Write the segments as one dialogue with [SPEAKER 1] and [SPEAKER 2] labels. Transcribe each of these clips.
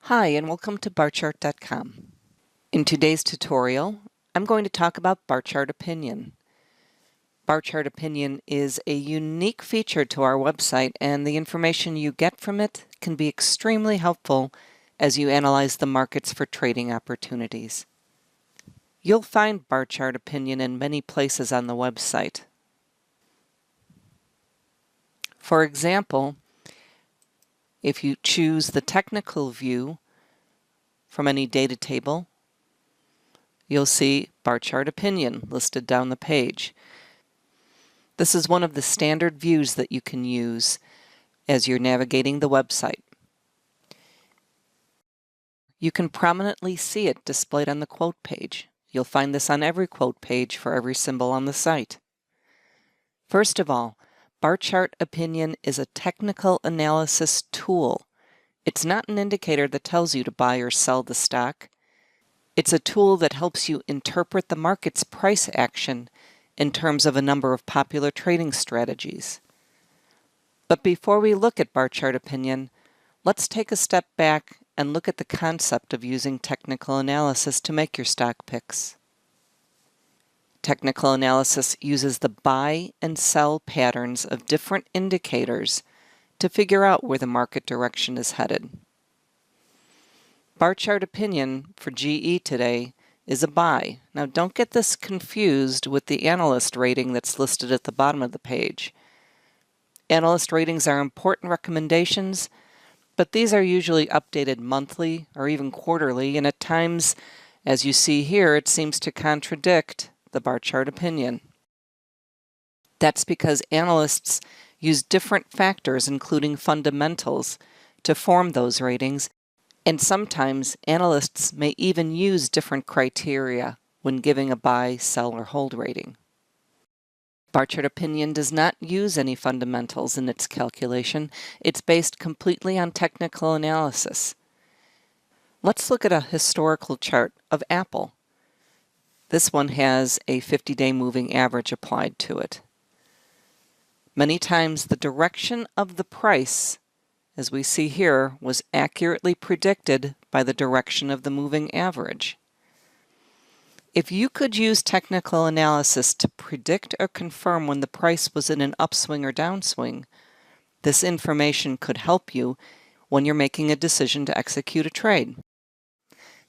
[SPEAKER 1] Hi, and welcome to Barchart.com. In today's tutorial, I'm going to talk about Barchart Opinion. Barchart Opinion is a unique feature to our website, and the information you get from it can be extremely helpful as you analyze the markets for trading opportunities. You'll find Barchart Opinion in many places on the website. For example, if you choose the technical view from any data table, you'll see Barchart Opinion listed down the page. This is one of the standard views that you can use as you're navigating the website. You can prominently see it displayed on the quote page. You'll find this on every quote page for every symbol on the site. First of all, Barchart Opinion is a technical analysis tool. It's not an indicator that tells you to buy or sell the stock. It's a tool that helps you interpret the market's price action in terms of a number of popular trading strategies. But before we look at Barchart Opinion, let's take a step back and look at the concept of using technical analysis to make your stock picks. Technical analysis uses the buy and sell patterns of different indicators to figure out where the market direction is headed. Barchart Opinion for GE today is a buy. Now don't get this confused with the analyst rating that's listed at the bottom of the page. Analyst ratings are important recommendations, but these are usually updated monthly or even quarterly, and at times, as you see here, it seems to contradict the Barchart Opinion. That's because analysts use different factors, including fundamentals, to form those ratings, and sometimes analysts may even use different criteria when giving a buy, sell, or hold rating. Barchart Opinion does not use any fundamentals in its calculation. It's based completely on technical analysis. Let's look at a historical chart of Apple. This one has a 50-day moving average applied to it. Many times the direction of the price, as we see here, was accurately predicted by the direction of the moving average. If you could use technical analysis to predict or confirm when the price was in an upswing or downswing, this information could help you when you're making a decision to execute a trade.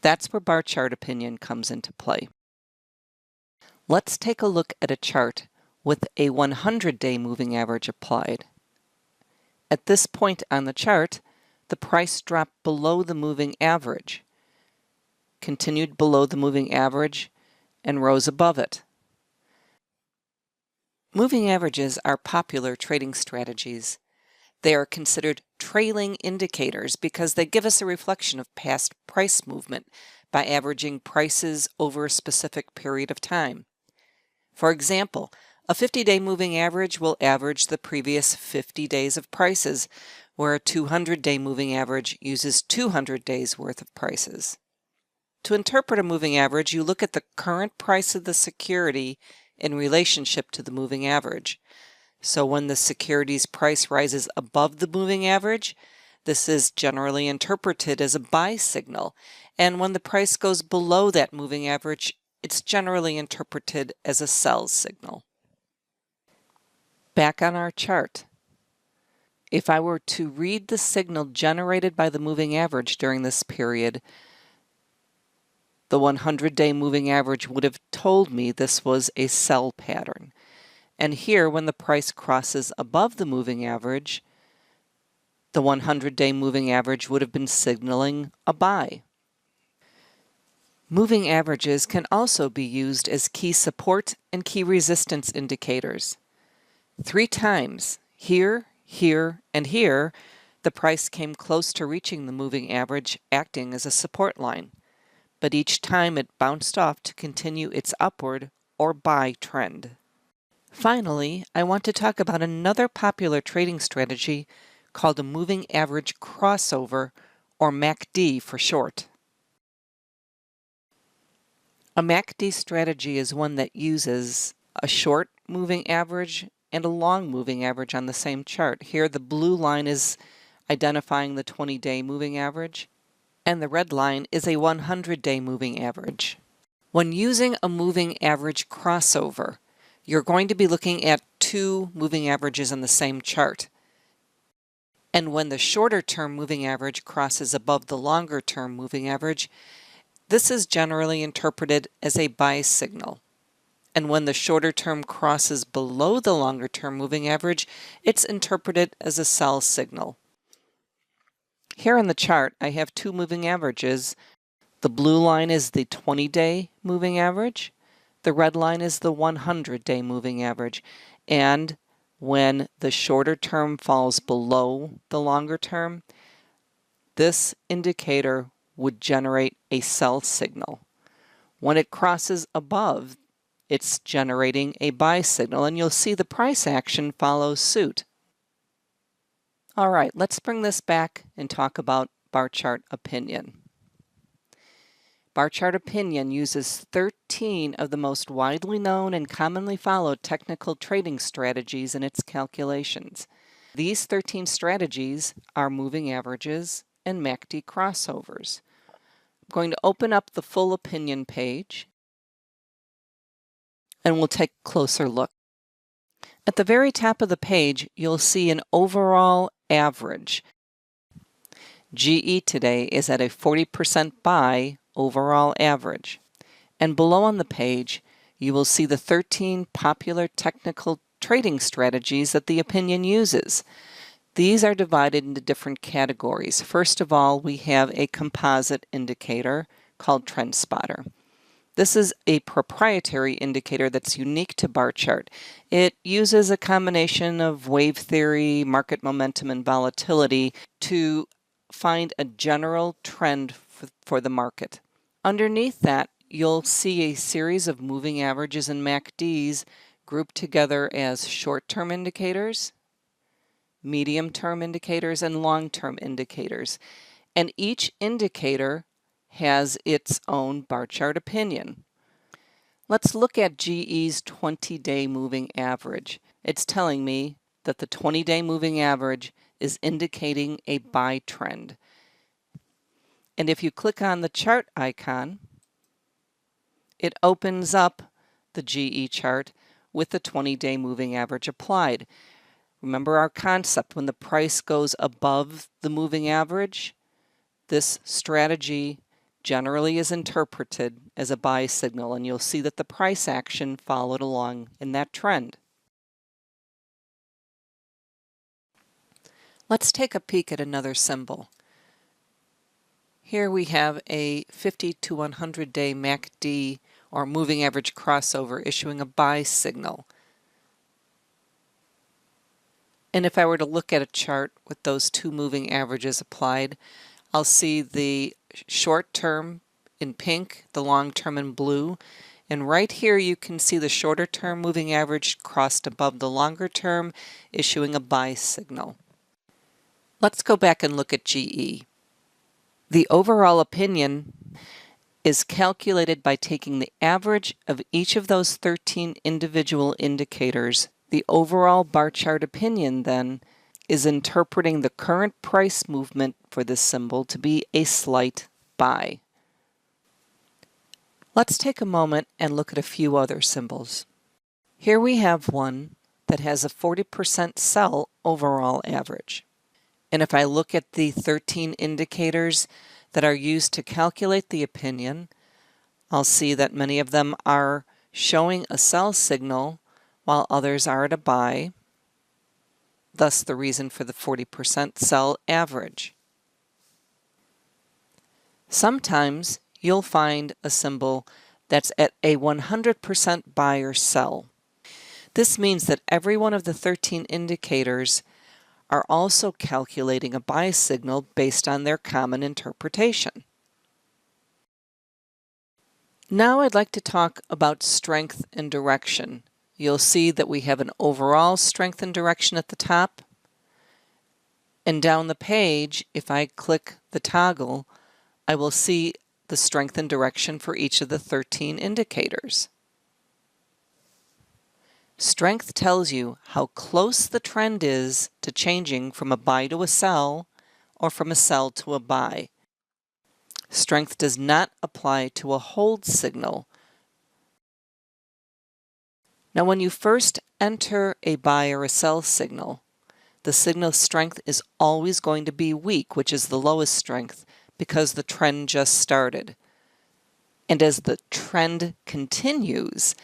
[SPEAKER 1] That's where Barchart Opinion comes into play. Let's take a look at a chart with a 100-day moving average applied. At this point on the chart, the price dropped below the moving average, continued below the moving average, and rose above it. Moving averages are popular trading strategies. They are considered trailing indicators because they give us a reflection of past price movement by averaging prices over a specific period of time. For example, a 50-day moving average will average the previous 50 days of prices, where a 200-day moving average uses 200 days worth of prices. To interpret a moving average, you look at the current price of the security in relationship to the moving average. So when the security's price rises above the moving average, this is generally interpreted as a buy signal. And when the price goes below that moving average, it's generally interpreted as a sell signal. Back on our chart, if I were to read the signal generated by the moving average during this period, the 100-day moving average would have told me this was a sell pattern. And here, when the price crosses above the moving average, the 100-day moving average would have been signaling a buy. Moving averages can also be used as key support and key resistance indicators. 3 times, here, here, and here, the price came close to reaching the moving average, acting as a support line. But each time it bounced off to continue its upward or buy trend. Finally, I want to talk about another popular trading strategy called a moving average crossover, or MACD for short. A MACD strategy is one that uses a short moving average and a long moving average on the same chart. Here the blue line is identifying the 20-day moving average, and the red line is a 100-day moving average. When using a moving average crossover, you're going to be looking at two moving averages on the same chart. And when the shorter-term moving average crosses above the longer-term moving average, this is generally interpreted as a buy signal. And when the shorter term crosses below the longer term moving average, it's interpreted as a sell signal. Here in the chart, I have two moving averages. The blue line is the 20-day moving average. The red line is the 100-day moving average. And when the shorter term falls below the longer term, this indicator would generate a sell signal. When it crosses above, it's generating a buy signal, and you'll see the price action follows suit. All right, let's bring this back and talk about Barchart opinion. Barchart opinion uses 13 of the most widely known and commonly followed technical trading strategies in its calculations. These 13 strategies are moving averages and MACD crossovers. I'm going to open up the full opinion page, and we'll take a closer look. At the very top of the page, you'll see an overall average. GE today is at a 40% buy overall average. And below on the page, you will see the 13 popular technical trading strategies that the opinion uses. These are divided into different categories. First of all, we have a composite indicator called Trend Spotter. This is a proprietary indicator that's unique to Barchart. It uses a combination of wave theory, market momentum, and volatility to find a general trend for the market. Underneath that, you'll see a series of moving averages and MACDs grouped together as short-term indicators, medium-term indicators, and long-term indicators. And each indicator has its own Barchart opinion. Let's look at GE's 20-day moving average. It's telling me that the 20-day moving average is indicating a buy trend. And if you click on the chart icon, it opens up the GE chart with the 20-day moving average applied. Remember our concept, when the price goes above the moving average, this strategy generally is interpreted as a buy signal, and you'll see that the price action followed along in that trend. Let's take a peek at another symbol. Here we have a 50 to 100-day MACD or moving average crossover issuing a buy signal. And if I were to look at a chart with those two moving averages applied, I'll see the short term in pink, the long term in blue, and right here you can see the shorter term moving average crossed above the longer term, issuing a buy signal. Let's go back and look at GE. The overall opinion is calculated by taking the average of each of those 13 individual indicators. The overall Barchart opinion then is interpreting the current price movement for this symbol to be a slight buy. Let's take a moment and look at a few other symbols. Here we have one that has a 40% sell overall average. And if I look at the 13 indicators that are used to calculate the opinion, I'll see that many of them are showing a sell signal while others are at a buy. Thus the reason for the 40% sell average. Sometimes you'll find a symbol that's at a 100% buy or sell. This means that every one of the 13 indicators are also calculating a buy signal based on their common interpretation. Now I'd like to talk about strength and direction. You'll see that we have an overall strength and direction at the top. And down the page, if I click the toggle, I will see the strength and direction for each of the 13 indicators. Strength tells you how close the trend is to changing from a buy to a sell or from a sell to a buy. Strength does not apply to a hold signal. Now, when you first enter a buy or a sell signal, the signal strength is always going to be weak, which is the lowest strength, because the trend just started. And as the trend continues,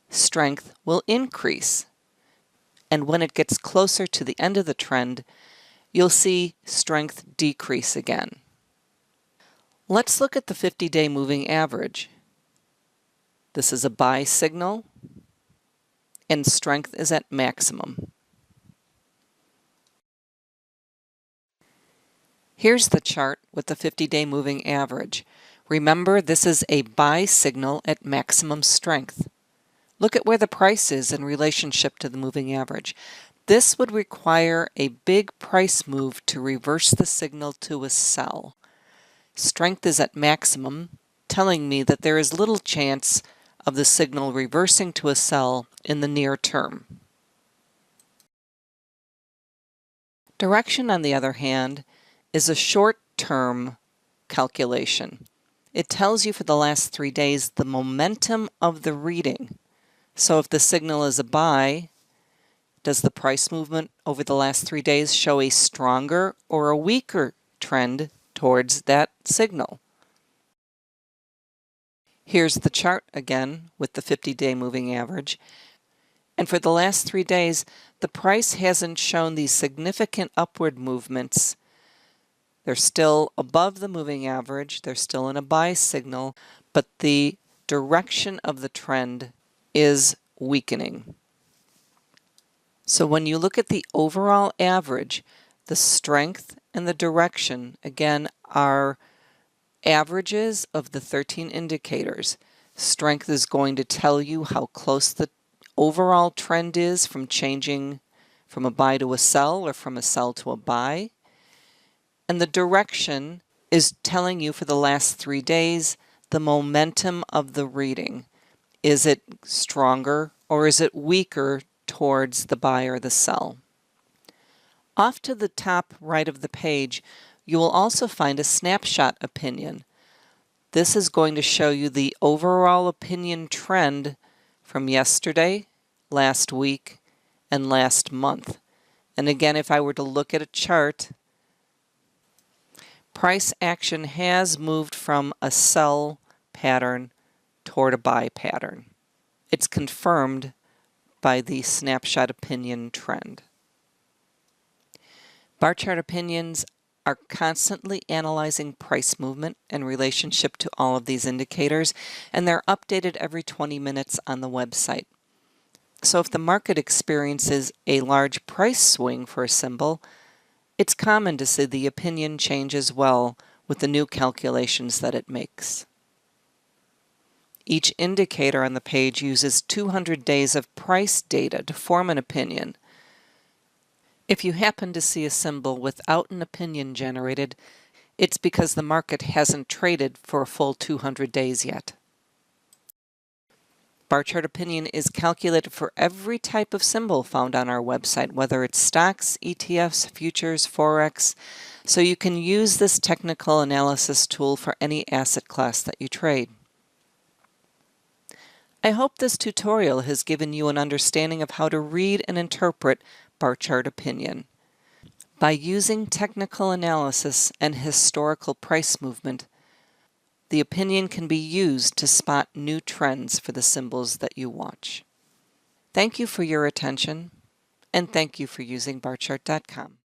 [SPEAKER 1] strength will increase. And when it gets closer to the end of the trend, you'll see strength decrease again. Let's look at the 50-day moving average. This is a buy signal, and strength is at maximum. Here's the chart with the 50-day moving average. Remember, this is a buy signal at maximum strength. Look at where the price is in relationship to the moving average. This would require a big price move to reverse the signal to a sell. Strength is at maximum, telling me that there is little chance of the signal reversing to a sell in the near term. Direction, on the other hand, is a short-term calculation. It tells you for the last 3 days the momentum of the reading. So if the signal is a buy, does the price movement over the last 3 days show a stronger or a weaker trend towards that signal? Here's the chart again with the 50-day moving average. And for the last 3 days, the price hasn't shown these significant upward movements. They're still above the moving average, they're still in a buy signal, but the direction of the trend is weakening. So when you look at the overall average, the strength and the direction, again, are averages of the 13 indicators. Strength is going to tell you how close the overall trend is from changing from a buy to a sell or from a sell to a buy. And the direction is telling you for the last 3 days the momentum of the reading. Is it stronger or is it weaker towards the buy or the sell? Off to the top right of the page, you will also find a snapshot opinion. This is going to show you the overall opinion trend from yesterday, last week, and last month. And again, if I were to look at a chart, price action has moved from a sell pattern toward a buy pattern. It's confirmed by the snapshot opinion trend. Barchart opinions are constantly analyzing price movement in relationship to all of these indicators, and they're updated every 20 minutes on the website. So if the market experiences a large price swing for a symbol, it's common to see the opinion change as well with the new calculations that it makes. Each indicator on the page uses 200 days of price data to form an opinion. If you happen to see a symbol without an opinion generated, it's because the market hasn't traded for a full 200 days yet. Barchart opinion is calculated for every type of symbol found on our website, whether it's stocks, ETFs, futures, Forex, so you can use this technical analysis tool for any asset class that you trade. I hope this tutorial has given you an understanding of how to read and interpret Barchart opinion. By using technical analysis and historical price movement, the opinion can be used to spot new trends for the symbols that you watch. Thank you for your attention, and thank you for using Barchart.com.